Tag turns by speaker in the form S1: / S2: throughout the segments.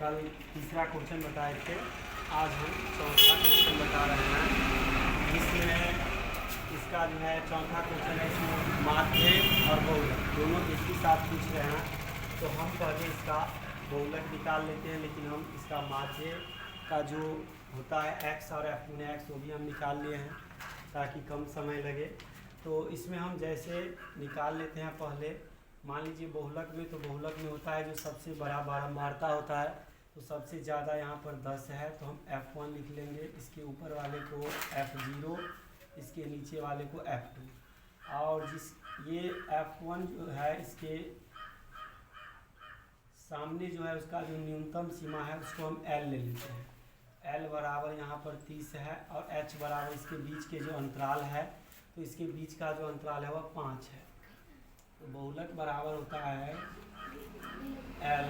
S1: कल तीसरा क्वेश्चन बताए थे, आज हम चौथा क्वेश्चन बता रहे हैं। इसमें इसका जो है चौथा क्वेश्चन है, इसमें माध्य और बहुलक दोनों एक ही साथ पूछ रहे हैं। तो हम पहले इसका बहुलक निकाल लेते हैं, लेकिन हम इसका माध्य का जो होता है एक्स और एफ गुने एक्स वो भी हम निकाल लिए हैं ताकि कम समय लगे। तो इसमें हम जैसे निकाल लेते हैं, पहले मान लीजिए बहुलक में, तो बहुलक में होता है जो सबसे बड़ा बारंबारता होता है, तो सबसे ज़्यादा यहाँ पर 10 है, तो हम F1 लिख लेंगे, इसके ऊपर वाले को F0, इसके नीचे वाले को F2, और जिस ये F1 जो है इसके सामने जो है उसका जो न्यूनतम सीमा है उसको हम L ले लेते हैं। L बराबर यहाँ पर 30 है और H बराबर इसके बीच के जो अंतराल है, तो इसके बीच का जो अंतराल है वह 5 है। तो बहुलक बराबर होता है L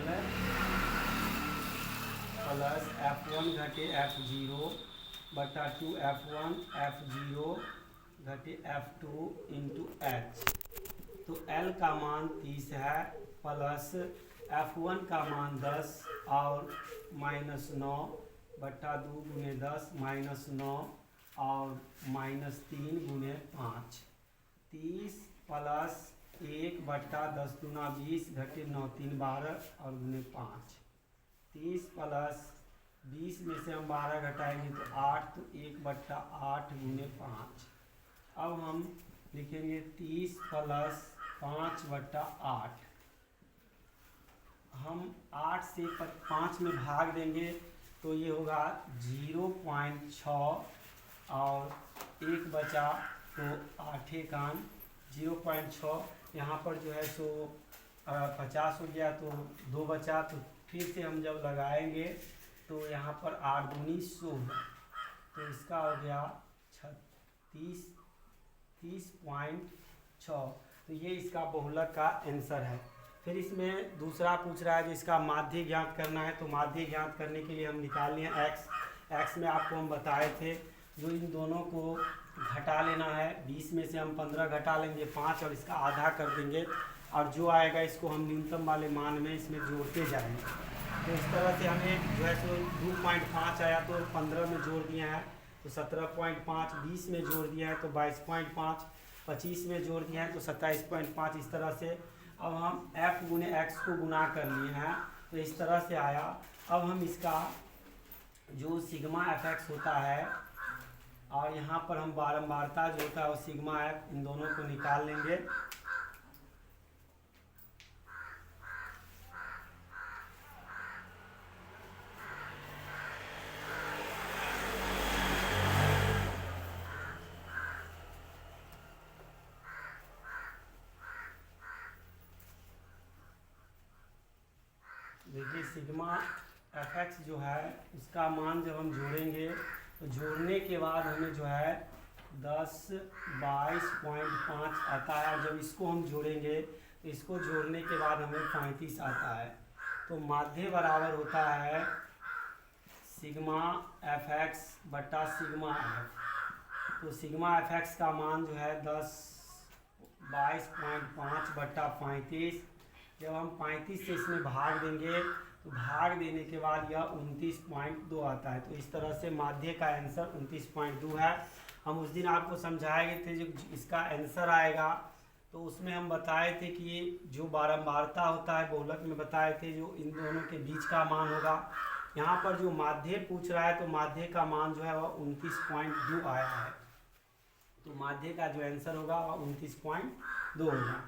S1: प्लस F1 घटे F0 बटा 2 F1 F0 घटे F2 इंटू H। तो L का मान 30 है प्लस F1 का मान 10 और -9 बटा 2 गुने 10 -9 और -3 गुने 5। 30 प्लस 1 बटा 10 दूना 20 घटे 9 3 12 और गुने 5। 30 प्लस 20 में से हम 12 घटाएंगे तो 8, तो 1 बटा 8 गुने 5। अब हम लिखेंगे 30 प्लस 5 बटा 8। हम 8 से 5 में भाग देंगे तो ये होगा 0.6 और 1 बचा तो 8 कान 0.6। यहाँ पर जो है सो 50 हो गया, तो 2 बचा, तो फिर से हम जब लगाएंगे तो यहाँ पर 8 दूनी 16, तो इसका हो गया 30.6। तो ये इसका बहुलक का आंसर है। फिर इसमें दूसरा पूछ रहा है जो इसका माध्य ज्ञात करना है। तो माध्य ज्ञात करने के लिए हम निकाल लिए एक्स में आपको हम बताए थे जो इन दोनों को घटा लेना है। 20 में से हम 15 घटा लेंगे 5 और इसका आधा कर देंगे, और जो आएगा इसको हम न्यूनतम वाले मान में इसमें जोड़ते जाएंगे। तो इस तरह से हमें जो है सो 2.5 आया तो 15 में जोड़ दिया है तो 17.5, 20 में जोड़ दिया है तो 22.5, 25 में जोड़ दिया है तो 27.5। इस तरह से अब हम f गुने x को गुना कर लिए हैं, तो इस तरह से आया। अब हम इसका जो सिग्मा fx होता है और यहाँ पर हम बारंबारता जो होता है वो सिग्मा f, इन दोनों को निकाल लेंगे। देखिए सिग्मा fx जो है उसका मान जब हम जोड़ेंगे तो जोड़ने के बाद हमें जो है 22.5 आता है, और जब इसको हम जोड़ेंगे तो इसको जोड़ने के बाद हमें 35 आता है। तो माध्य बराबर होता है सिग्मा fx बटा सिग्मा f। तो सिग्मा fx का मान जो है 22.5 बटा 35। जब हम 35 से इसमें भाग देंगे तो भाग देने के बाद यह 29.2 आता है। तो इस तरह से माध्य का आंसर 29.2 है। हम उस दिन आपको समझाए थे जो इसका आंसर आएगा, तो उसमें हम बताए थे कि ये जो बारंबारता होता है बहुलक में बताए थे जो इन दोनों के बीच का मान होगा। यहाँ पर जो माध्य पूछ रहा है तो माध्य का मान जो है वह 29.2 आया है। तो माध्य का जो आंसर होगा वह 29.2 होगा।